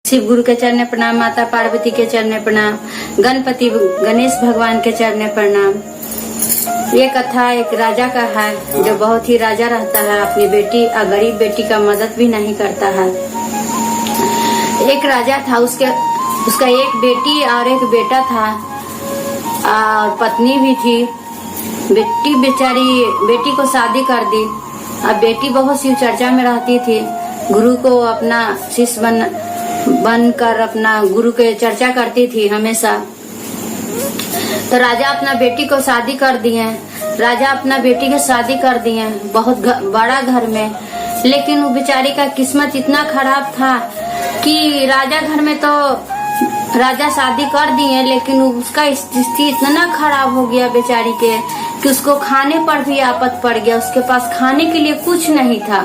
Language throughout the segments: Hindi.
शिव गुरु के चरण प्रणाम, माता पार्वती के चरण प्रणाम, गणपति गणेश भगवान के चरण प्रणाम। ये कथा एक राजा का है जो बहुत ही राजा रहता है, अपनी बेटी और गरीब बेटी का मदद भी नहीं करता है। एक राजा था, उसका एक बेटी और एक बेटा था और पत्नी भी थी। बेटी बेचारी बेटी को शादी कर दी। अब बेटी बहुत शिव चर्चा में रहती थी, गुरु को अपना शिष्य बनकर अपना गुरु के चर्चा करती थी हमेशा। तो राजा अपना बेटी को शादी कर दिए। राजा अपना बेटी की शादी कर दिए बहुत बड़ा घर में, लेकिन वो बेचारी का किस्मत इतना खराब था कि राजा घर में तो राजा शादी कर दिए, लेकिन उसका स्थिति इतना खराब हो गया बेचारी के कि उसको खाने पर भी आफत पड़ गया। उसके पास खाने के लिए कुछ नहीं था,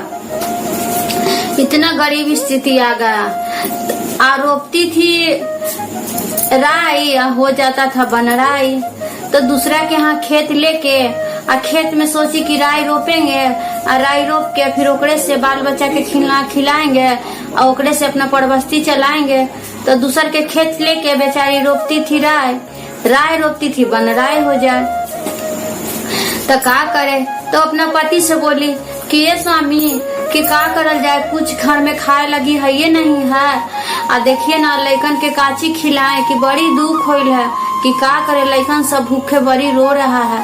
इतना गरीब स्थिति आ गया। आरोपती थी राई, हो जाता था बनराई। तो दूसरा के यहाँ खेत लेके खेत में सोची कि राई रोपेंगे और राई रोप के फिर ओकरे से बाल बच्चा के खिलाएंगे और ओकरे से अपना परबस्ती चलाएंगे। तो दूसर के खेत लेके बेचारी रोपती थी राई रोपती थी बनराई हो जाए। तो का करे, तो अपना पति से बोली कि ये स्वामी कि का करल जाए, कुछ घर में खाए लगी है ये नहीं है। आ देखिए ना लइकन के काची खिलाए कि बड़ी दुख होइल है कि का करे, लइकन सब भूखे बड़ी रो रहा है।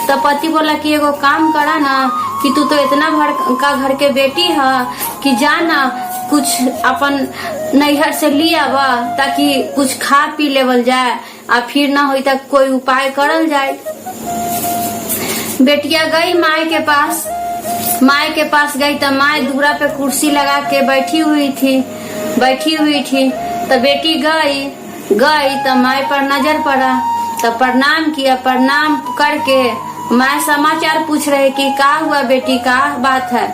तो पति बोला कि एगो काम करा ना कि तू तो इतना का घर के बेटी है कि जाना कुछ अपन नैहर से ले आवा ताकि कुछ खा पी लेवल जाए और फिर ना होई तक कोई उपाय करल जाए। बेटिया गई माई के पास गई तो माई दूरा पे कुर्सी लगा के बैठी हुई थी। तो बेटी गई तो माई पर नजर पड़ा तो प्रणाम किया। प्रणाम करके माई समाचार पूछ रहे कि का हुआ बेटी, का बात है।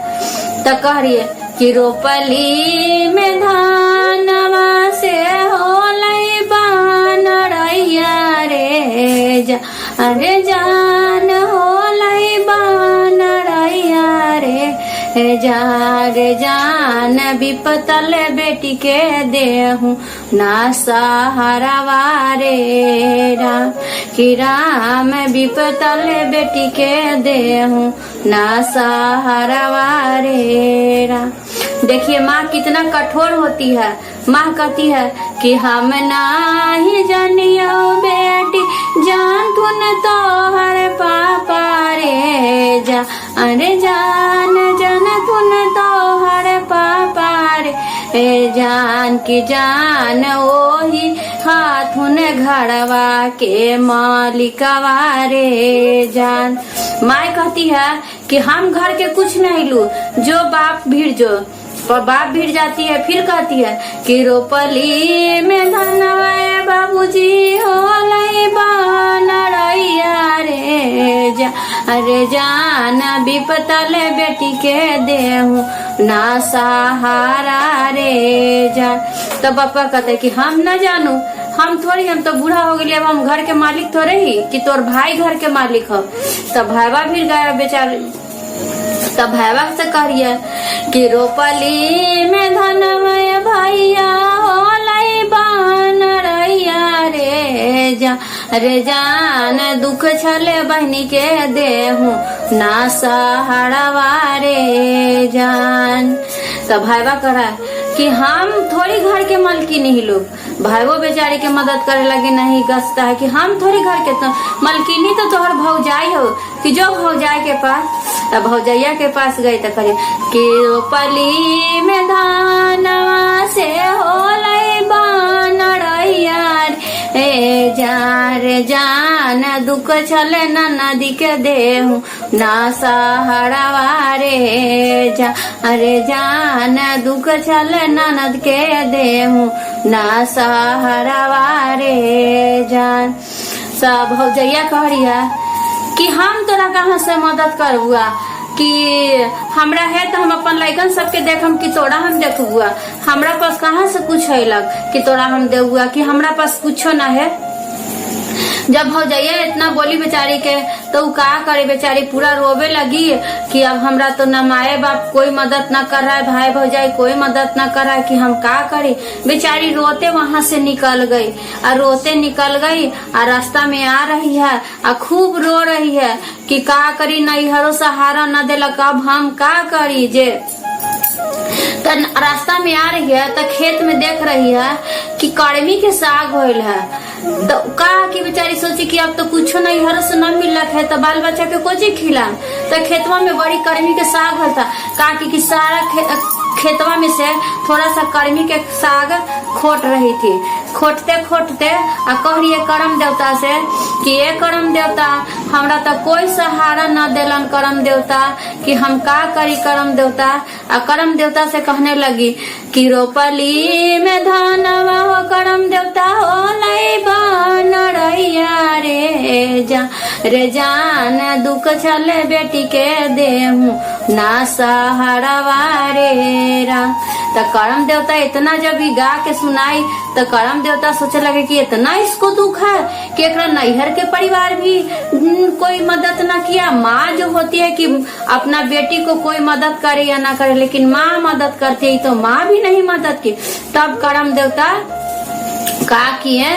तो कह रही है कि रोपली में धानवा से होलई बानरैया रे जा, अरे जान होलई बानरैया रे जान विपतल बेटी के देहूं ना सहारावा रे राम, कि राम विपतल बेटी के देहूं ना सहारावा रे राम। देखिए माँ कितना कठोर होती है। माँ कहती है कि हम नाही जानियो बेटी जान तुन तो हर पापा रे जा, अरे जान तुन तो हर पापा रे जान की जान ओही हाथुन घड़वा के मालिकवा रे जान। माँ कहती है कि हम घर के कुछ नहीं लू, जो बाप भीड़ जाती है। फिर कहती है कि रोपली में धनवा बाबूजी होलई बानरैया रे जा, अरे जान विपतल बेटी के देहूं ना सहारा रे जा। तो पापा कहते कि हम न जानू, हम तो बूढ़ा हो गए, अब हम घर के मालिक थोड़े ही कि तोर भाई घर के मालिक हो। तब भाईवा भी गया बेचारे। तब भाईवा से कहिए कि रोपली में धनवा भैया होलई बानरैया रे जा, अरे जान दुख छले बहनी के देहूं ना सहारावा रे जान। तब भाईवा कहा कि हम थोड़ी घर के मालकी नहीं लोग। भाईवो बेचारे के मदद करे लगे नहीं गसता है कि हम थोड़ी घर के तो मलकिनी तो तोहर भौजाई हो कि जो भौजाई के पास। तब भौजैया के पास गई तो करे कि रोपली में धानवा से होलई बानरैया रे जान दुख छले नदी के देहूं ना सहारावा रे जा, अरे जान दुख छले ननद के देहूं ना सहारावा रे जान। सब भौजैया कह रही है कि हम तोरा कहाँ से मदद करबुआ, कि हमरा है तो हम अपन लइकन सबके देखम कि तोरा हम देखबुआ। हमरा पास कहाँ से कुछ है लग कि तोरा हम देबुआ, कि हमरा पास कुछो ना है। जब भौजैया इतना बोली बेचारी के तो उ का करे, बेचारी पूरा रोवे लगी कि अब हमरा तो न माए बाप कोई मदद न कर रहा है, भाई भौजाई कोई मदद न कर रहा है कि हम का करें। बेचारी रोते वहां से निकल गई और रोते निकल गई और रास्ता में आ रही है और खूब रो रही है कि का करी, नैहरो सहारा न देलक, अब हम का करी। जे रास्ता में आ रही है तो खेत में देख रही है कि कड़मी के साग होल है। तो कहा कि बेचारी सोची कि अब तो कुछ नहीं हर से न मिल है तो बाल बच्चा के कोची खिला। तो खेतवा में बड़ी कर्मी के साग होता, कहा कि सारा खेतवा में से थोड़ा सा कर्मी के साग खोट रही थी। खोटते खोटते आ कह रही है करम देवता से कि ये करम देवता हमरा तो कोई सहारा न देलन करम देवता कि हम का करी करम देवता। आ करम देवता से कहने लगी कि रोपली में धनवा हो करम देवता हो लई बनरैया रे जान दुख छले बेटी के देहू ना सहारवा रे राम। तो करम देवता इतना जब गा के सुनाई तो करम देवता सोचे लगे कि इतना इसको दुख है कि एक नैहर के परिवार भी कोई मदद ना किया। माँ जो होती है कि अपना बेटी को कोई मदद करे या ना करे, लेकिन माँ मदद करती है तो माँ भी नहीं मदद की। तब करम देवता का किए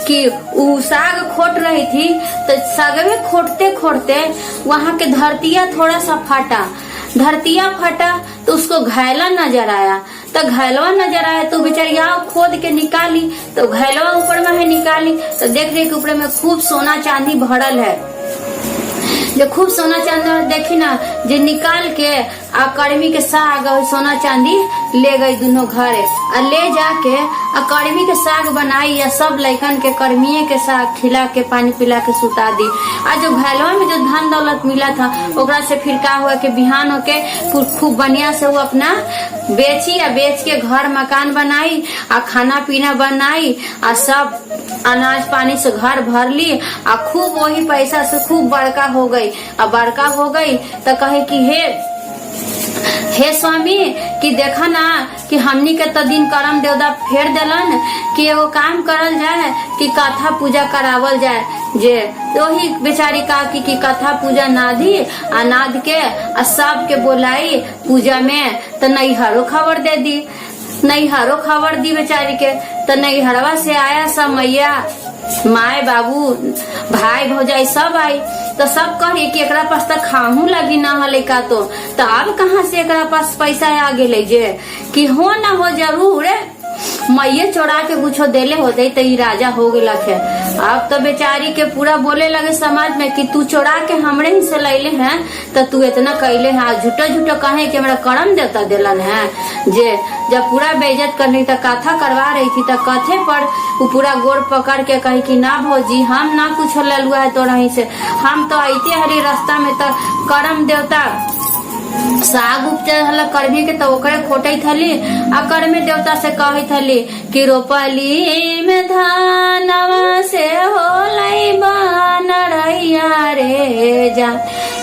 कि उ साग खोट रही थी तो सागवे खोटते खोटते वहां के धरतिया थोड़ा सा फटा। धरतिया फटा तो उसको घैला नजर आया। तो घैलवा नजर आया तो बेचारी आओ खोद के निकाली तो घैलवा ऊपर में है निकाली तो देख रही कि ऊपर में खूब सोना चांदी भरल है। जो खूब सोना चांदी देखी ना जे निकाल के आ कर्मी के साग और सोना चांदी ले गई दोनों घरे और ले जाके आ कर्मी के साग बनाई या सब लइकन के कर्मीए के साग खिला के पानी पिला के सुता दी। आ जो घैलवा में जो धन दौलत मिला था ओकरा से फिर का हुआ कि बिहान होके खूब बढ़िया से वो अपना बेची या बेच के घर मकान बनाई आ खाना पीना बनाई आ सब अनाज पानी से घर भर ली आ खूब वही पैसा से खूब बड़का हो गई। अब बड़का हो गई तो कहे कि हे स्वामी कि देखा ना कि हमनी के तो दिन करम देवता फेर दिलन कि एगो काम करल जाए कि कथा पूजा करावल जाए। जे वही बेचारी काकी की कथा पूजा नादी आ नाद के आ सब के बोलाई पूजा में तो नैहरो खबर दे दी। नैहरो खबर दी बेचारी के तो नैहरवा से आया सब मैया माए बाबू भाई भौजाई सब आई तो सब कही कि एकरा पास तो खाहू लगी ना हले का तो अब कहाँ से एकरा पास पैसा आ गए जे कि हो ना हो जरूर मैये चोरा के कुछो देले होते तो ई राजा हो गया है। अब तो बेचारी के पूरा बोले लगे समाज में कि तू चोरा के हमरे ही से लैले हैं तो तू इतना कैले है झूठो झूठो कहे कि हमरा करम देवता दिलन है। जे जब पूरा बेइज्जत करनी तो कथा करवा रही थी तो कथे पर वो पूरा गोड़ पकड़ के कही कि ना भौजी हम ना कुछ ललुआ है तो रही से हम तो आते हरी रास्ता में तो करम देवता साग उपजा कर्मी के तो ओकरे खोटे थली आ कर्मी देवता से कही थली कि रोपली में धानवा से होलई बनरैया रे जा।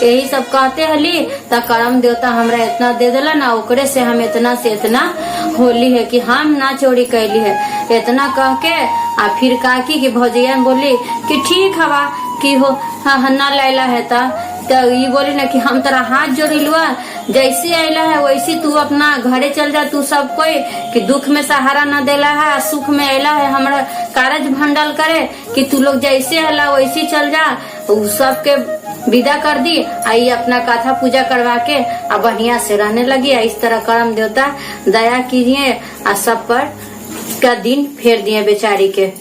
यही सब कहते हली तो करम देवता हमरा इतना दे दिला ना ओकरे से हम इतना से इतना होली है कि हम ना चोरी कैली है। इतना कह के आ फिर काकी की भौजैया बोली कि ठीक हवा कि हो हाँ ना लैला है तो ये बोली ना कि हम तेरा हाथ जोड़ी लुआ जैसे आयला है वैसे तू अपना घरे चल जा। तू सब कोई कि दुख में सहारा न देला है सुख में आयला है हमारा कारज भंडल करे कि तू लोग जैसे आला वैसे चल जा। सब के विदा कर दी आई अपना कथा पूजा करवा के आ बढ़िया से रहने लगी। इस तरह करम देवता दया कीजिए आ सब पर का दिन फेर दिए बेचारी के।